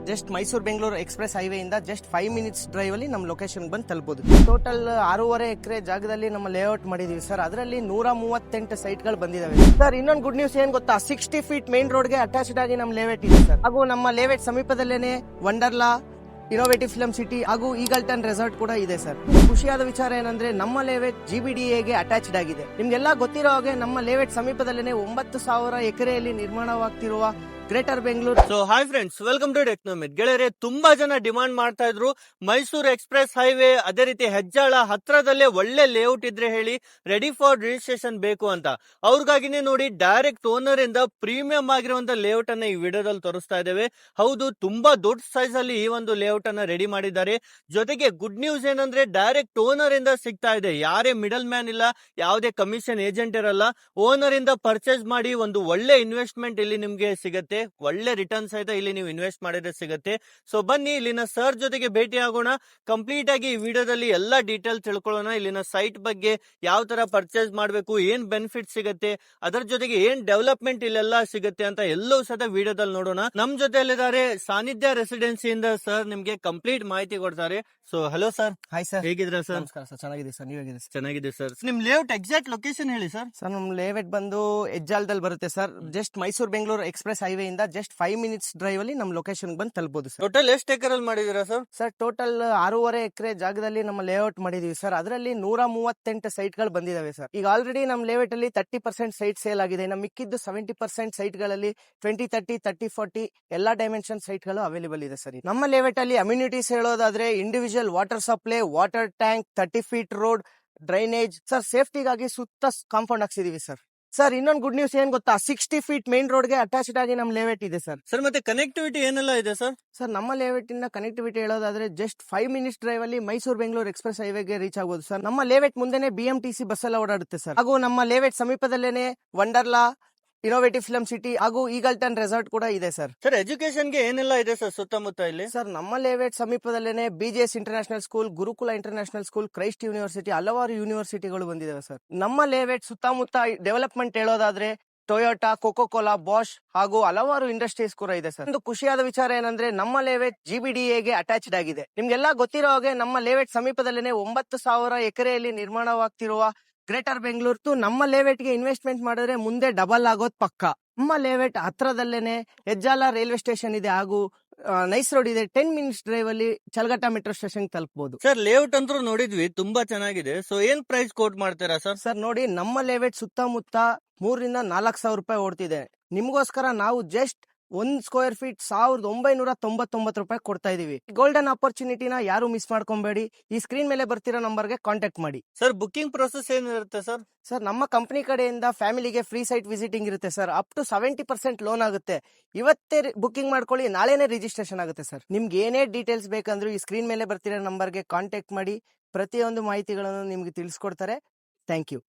Just Mysuru Bengaluru express highway ಇಂದ just 5 minutes drive ಅಲ್ಲಿ ನಮ್ಮ ಲೊಕೇಶನ್ ಬಂದು ತಲುಪಬಹುದು. ಟೋಟಲ್ 6.5 ಎಕರೆ ಜಾಗದಲ್ಲಿ ನಮ್ಮ ಲೇಔಟ್ ಮಾಡಿದೀವಿ ಸರ್. ಅದರಲ್ಲಿ 138 ಸೈಟ್ ಗಳು ಬಂದಿದಾವೆ ಸರ್. ಇನ್ನೊಂದು ಗುಡ್ ನ್ಯೂಸ್ ಏನ್ ಗೊತ್ತಾ, 60 ಫೀಟ್ ಮೇನ್ ರೋಡ್ ಗೆ ಅಟ್ಯಾಚ್ಡ್ ಆಗಿ ನಮ್ಮ ಲೇಔಟ್ ಇದೆ ಸರ್. ಹಾಗೂ ನಮ್ಮ ಲೇಔಟ್ ಸಮೀಪದಲ್ಲೇನೆ ವಂಡರ್ಲಾ, ಇನೋವೇಟಿವ್ ಫಿಲ್ಮ್ ಸಿಟಿ ಹಾಗೂ ಈಗಲ್ಟನ್ ರೆಸಾರ್ಟ್ ಕೂಡ ಇದೆ ಸರ್. ಖುಷಿಯಾದ ವಿಚಾರ ಏನಂದ್ರೆ ನಮ್ಮ ಲೇಔಟ್ GBDA ಗೆ ಅಟ್ಯಾಚ್ಡ್ ಆಗಿದೆ. ನಿಮ್ಗೆಲ್ಲ ಗೊತ್ತಿರೋ ಹಾಗೆ ನಮ್ಮ ಲೇಔಟ್ ಸಮೀಪದಲ್ಲೇನೆ 9,000 ಎಕರೆಯಲ್ಲಿ ನಿರ್ಮಾಣವಾಗ್ತಿರುವ greater Bengaluru. So hi friends, welcome to Technomith. ಗೆಳೆಯರೆ, ತುಂಬಾ ಜನ ಡಿಮಾಂಡ್ ಮಾಡ್ತಾ ಇದ್ರು ಮೈಸೂರು ಎಕ್ಸ್ಪ್ರೆಸ್ ಹೈವೇ, ಅದೇ ರೀತಿ ಹೆಜ್ಜಾಳ ಹತ್ರದಲ್ಲೇ ಒಳ್ಳೆ ಲೇಔಟ್ ಇದ್ರೆ ಹೇಳಿ, ರೆಡಿ ಫಾರ್ ರಿಜಿಸ್ಟ್ರೇಷನ್ ಬೇಕು ಅಂತ. ಅವ್ರಿಗಾಗಿನೇ ನೋಡಿ ಡೈರೆಕ್ಟ್ ಓನರ್ ಇಂದ ಪ್ರೀಮಿಯಂ ಆಗಿರುವಂತ ಲೇಔಟ್ ಅನ್ನ ಈ ವಿಡಿಯೋದಲ್ಲಿ ತೋರಿಸ್ತಾ ಇದ್ದೇವೆ. ಹೌದು, ತುಂಬಾ ದೊಡ್ಡ ಸೈಜ್ ಅಲ್ಲಿ ಈ ಒಂದು ಲೇಔಟ್ ಅನ್ನ ರೆಡಿ ಮಾಡಿದ್ದಾರೆ. ಜೊತೆಗೆ ಗುಡ್ ನ್ಯೂಸ್ ಏನಂದ್ರೆ ಡೈರೆಕ್ಟ್ ಓನರ್ ಇಂದ ಸಿಗ್ತಾ ಇದೆ. ಯಾರೇ ಮಿಡಲ್ ಮ್ಯಾನ್ ಇಲ್ಲ, ಯಾವುದೇ ಕಮಿಷನ್ ಏಜೆಂಟ್ ಇರಲ್ಲ. ಓನರ್ ಇಂದ ಪರ್ಚೇಸ್ ಮಾಡಿ ಒಂದು ಒಳ್ಳೆ ಇನ್ವೆಸ್ಟ್ಮೆಂಟ್ ಇಲ್ಲಿ ನಿಮ್ಗೆ ಸಿಗತ್ತೆ. ಒಳ್ಳೆ ರಿಟರ್ನ್ ಸಹಿತ ಇಲ್ಲಿ ನೀವು ಇನ್ವೆಸ್ಟ್ ಮಾಡಿದ್ರೆ ಸಿಗುತ್ತೆ. ಸೊ ಬನ್ನಿ ಇಲ್ಲಿನ ಸರ್ ಜೊತೆಗೆ ಭೇಟಿ ಆಗೋಣ. ಕಂಪ್ಲೀಟ್ ಆಗಿ ಈ ವಿಡಿಯೋದಲ್ಲಿ ಎಲ್ಲ ಡೀಟೇಲ್ ತಿಳ್ಕೊಳ್ಳೋಣ. ಇಲ್ಲಿನ ಸೈಟ್ ಬಗ್ಗೆ, ಯಾವ ತರ ಪರ್ಚೇಸ್ ಮಾಡಬೇಕು, ಏನ್ ಬೆನಿಫಿಟ್ ಸಿಗುತ್ತೆ, ಅದರ ಜೊತೆಗೆ ಏನ್ ಡೆವಲಪ್ಮೆಂಟ್ ಇಲ್ಲೆಲ್ಲ ಸಿಗುತ್ತೆ ಅಂತ ಎಲ್ಲವೂ ಸಹ ವಿಡಿಯೋದಲ್ಲಿ ನೋಡೋಣ. ನಮ್ ಜೊತೆಯಲ್ಲಿದ್ದಾರೆ ಸಾನ್ನಿಧ್ಯ ರೆಸಿಡೆನ್ಸಿಯಿಂದ ಸರ್, ನಿಮ್ಗೆ ಕಂಪ್ಲೀಟ್ ಮಾಹಿತಿ ಕೊಡ್ತಾರೆ. So hello sir. Hi sir, ಹೇಗಿದ್ರ ಸರ್? ನಮಸ್ಕಾರ ಸರ್, ಚೆನ್ನಾಗಿದೆ ಸರ್. ನೀವು ಹೇಗಿದೆ ಸರ್? ಚೆನ್ನಾಗಿದೆ ಸರ್. ನಿಮ್ ಲೇಔಟ್ ಎಕ್ಸಾಕ್ಟ್ ಲೊಕೇಶನ್ ಹೇಳಿ ಸರ್. ಸರ್, ನಮ್ಮ ಲೇಔಟ್ ಬಂದು ಹೆಜ್ಜಾಳದಲ್ಲಿ ಬರುತ್ತೆ sir. Just Mysuru Bengaluru express highway ಇಂದ ಜಸ್ಟ್ 5 ಮಿನಿಟ್ಸ್ ಡ್ರೈವ್ ಅಲ್ಲಿ ನಮ್ಮ ಲೊಕೇಶನ್ ಬಂದು ತಲುಪಬಹುದು ಸರ್. ಟೋಟಲ್ ಎಷ್ಟು ಎಕರೆ ಅಲ್ಲಿ ಮಾಡಿದೀರಾ ಸರ್? ಸರ್, ಟೋಟಲ್ 6.5 ಎಕರೆ ಜಾಗದಲ್ಲಿ ನಮ್ಮ ಲೇಔಟ್ ಮಾಡಿದೀವಿ ಸರ್. ಅದರಲ್ಲಿ 138 ಸೈಟ್ ಗಳು ಬಂದಿದಾವೆ ಸರ್. ಈಗ ಆಲ್ರೆಡಿ ನಮ್ಮ ಲೇಔಟ್ ಅಲ್ಲಿ 30% ಸೈಟ್ ಸೇಲ್ ಆಗಿದೆ. ನಮ್ಮ ಮಿಕ್ಕಿದ್ದು 70% ಸೈಟ್ ಗಳಲ್ಲಿ 20, 30, 30, 40 ಎಲ್ಲಾ ಡೈಮೆನ್ಷನ್ ಸೈಟ್ ಗಳು ಅವೈಲೇಬಲ್ ಇದೆ ಸರ್. ನಮ್ಮ ಲೇಔಟ್ ಅಲ್ಲಿ ಅಮ್ಯುನಿಟೀಸ್ ಹೇಳೋದಾದ್ರೆ individual water supply, water tank, 30 feet road, drainage sir. ಸೇಫ್ಟಿಗಾಗಿ ಸುತ್ತ ಕಾಂಪೌಂಡ್ ಹಾಕ್ಸಿದೀವಿ ಸರ್. ಸರ್, ಇನ್ನೊಂದು ಗುಡ್ ನ್ಯೂಸ್ ಏನ್ ಗೊತ್ತಾ, 60 ಫೀಟ್ ಮೇನ್ ರೋಡ್ ಗೆ ಅಟ್ಯಾಚ್ಡ್ ಆಗಿ ನಮ್ಮ ಲೇಔಟ್ ಇದೆ ಸರ್. ಸರ್, ಮತ್ತೆ ಕನೆಕ್ಟಿವಿಟಿ ಏನೆಲ್ಲ ಇದೆ ಸರ್? ಸರ್, ನಮ್ಮ ಲೇಔಟ್ ಇಂದ ಕನೆಕ್ಟಿವಿಟಿ ಹೇಳೋದಾದ್ರೆ ಜಸ್ಟ್ 5 ಮಿನಿಟ್ಸ್ ಡ್ರೈವ್ ಅಲ್ಲಿ ಮೈಸೂರು ಬೆಂಗಳೂರು ಎಕ್ಸ್ಪ್ರೆಸ್ ಹೈವೇಗೆ ರೀಚ್ ಆಗಬಹುದು ಸರ್. ನಮ್ಮ ಲೇಔಟ್ ಮುಂದೆನೆ BMTC ಬಸ್ ಎಲ್ಲ ಓಡಾಡುತ್ತೆ ಸರ್. ಹಾಗೂ ನಮ್ಮ ಲೇಔಟ್ ಸಮೀಪದಲ್ಲೇನೆ ವಂಡರ್ಲಾ, ಇನೋವೇಟಿವ್ ಫಿಲ್ಮ್ ಸಿಟಿ ಹಾಗೂ ಈಗಲ್ಟನ್ ರೆಸಾರ್ಟ್ ಕೂಡ ಇದೆ ಸರ್. ಸರ್, ಎಜುಕೇಶನ್ ಗೆ ಏನೆಲ್ಲ ಇದೆ ಸರ್ ಸುತ್ತಮುತ್ತ ಇಲ್ಲಿ? ಸರ್, ನಮ್ಮ ಲೇಔಟ್ ಸಮೀಪದಲ್ಲೇನೆ BGS ಇಂಟರ್ನ್ಯಾಷನಲ್ ಸ್ಕೂಲ್, ಗುರುಕುಲ ಇಂಟರ್ನ್ಯಾಷನಲ್ ಸ್ಕೂಲ್, ಕ್ರೈಸ್ಟ್ ಯೂನಿವರ್ಸಿಟಿ, ಹಲವಾರು ಯೂನಿವರ್ಸಿಟಿಗಳು ಬಂದಿದ್ದಾವೆ ಸರ್. ನಮ್ಮ ಲೇಔಟ್ ಸುತ್ತಮುತ್ತ ಡೆವಲಪ್ಮೆಂಟ್ ಹೇಳೋದಾದ್ರೆ ಟೊಯೋಟಾ, ಕೋಕೋ ಕೋಲಾ, ಬಾಷ್ ಹಾಗೂ ಹಲವಾರು ಇಂಡಸ್ಟ್ರೀಸ್ ಕೂಡ ಇದೆ ಸರ್. ಒಂದು ಖುಷಿಯಾದ ವಿಚಾರ ಏನಂದ್ರೆ ನಮ್ಮ ಲೇಔಟ್ GBDA ಗೆ ಅಟ್ಯಾಚ್ಡ್ ಆಗಿದೆ. ನಿಮ್ಗೆಲ್ಲ ಗೊತ್ತಿರೋ ಹಾಗೆ ನಮ್ಮ ಲೇಔಟ್ ಸಮೀಪದಲ್ಲೇನೆ 9,000 ಎಕರೆಯಲ್ಲಿ ನಿರ್ಮಾಣವಾಗ್ತಿರುವ ಗ್ರೇಟರ್ ಬೆಂಗಳೂರು. ನಮ್ಮ ಲೇಔಟ್ ಗೆ ಇನ್ವೆಸ್ಟ್ಮೆಂಟ್ ಮಾಡಿದ್ರೆ ಮುಂದೆ ಡಬಲ್ ಆಗೋದ್ ಪಕ್ಕ. ನಮ್ಮ ಲೇಔಟ್ ಹತ್ರದಲ್ಲೇನೆ ಹೆಜ್ಜಾಲ ರೈಲ್ವೆ ಸ್ಟೇಷನ್ ಇದೆ ಹಾಗೂ ನೈಸ್ ರೋಡ್ ಇದೆ. 10 ಮಿನಿಟ್ಸ್ ಡ್ರೈವ್ ಅಲ್ಲಿ ಚಲಘಟ್ಟ ಮೆಟ್ರೋ ಸ್ಟೇಷನ್ ತಲುಪಬಹುದು ಸರ್. ಲೇಔಟ್ ಅಂತೂ ನೋಡಿದ್ವಿ, ತುಂಬಾ ಚೆನ್ನಾಗಿದೆ. ಸೊ ಏನ್ ಪ್ರೈಸ್ ಕೋಟ್ ಮಾಡ್ತೀರಾ ಸರ್? ಸರ್, ನೋಡಿ, ನಮ್ಮ ಲೇಔಟ್ ಸುತ್ತಮುತ್ತ 3,000 ರಿಂದ 4,000 ರೂಪಾಯಿ ಓಡ್ತಿದೆ. ನಿಮ್ಗೋಸ್ಕರ ನಾವು ಜಸ್ಟ್ 1 ಸ್ಕ್ವೇರ್ ಫೀಟ್ 1,999 ರೂಪಾಯಿ ಕೊಡ್ತಾ ಇದೀವಿ. ಗೋಲ್ಡನ್ ಆಪರ್ಚುನಿಟಿನ ಯಾರು ಮಿಸ್ ಮಾಡ್ಕೊಬೇಡಿ. ಈ ಸ್ಕ್ರೀನ್ ಮೇಲೆ ಬರ್ತಿರೋ ನಂಬರ್ಗೆ ಕಾಂಟ್ಯಾಕ್ಟ್ ಮಾಡಿ. ಸರ್, ಬುಕಿಂಗ್ ಪ್ರೊಸೆಸ್ ಏನಿರುತ್ತೆ ಸರ್? ಸರ್, ನಮ್ಮ ಕಂಪನಿ ಕಡೆಯಿಂದ ಫ್ಯಾಮಿಲಿಗೆ ಫ್ರೀ ಸೈಟ್ ವಿಸಿಟಿಂಗ್ ಇರುತ್ತೆ ಸರ್. ಅಪ್ ಟು 70% ಲೋನ್ ಆಗುತ್ತೆ. ಇವತ್ತೇ ಬುಕಿಂಗ್ ಮಾಡ್ಕೊಳ್ಳಿ, ನಾಳೆನೇ ರಿಜಿಸ್ಟ್ರೇಷನ್ ಆಗುತ್ತೆ ಸರ್. ನಿಮ್ಗೆ ಏನೇ ಡೀಟೇಲ್ಸ್ ಬೇಕಂದ್ರೂ ಈ ಸ್ಕ್ರೀನ್ ಮೇಲೆ ಬರ್ತಿರೋ ನಂಬರ್ಗೆ ಕಾಂಟ್ಯಾಕ್ಟ್ ಮಾಡಿ. ಪ್ರತಿಯೊಂದು ಮಾಹಿತಿಗಳನ್ನು ನಿಮ್ಗೆ ತಿಳಿಸ್ಕೊಡ್ತಾರೆ. Thank you.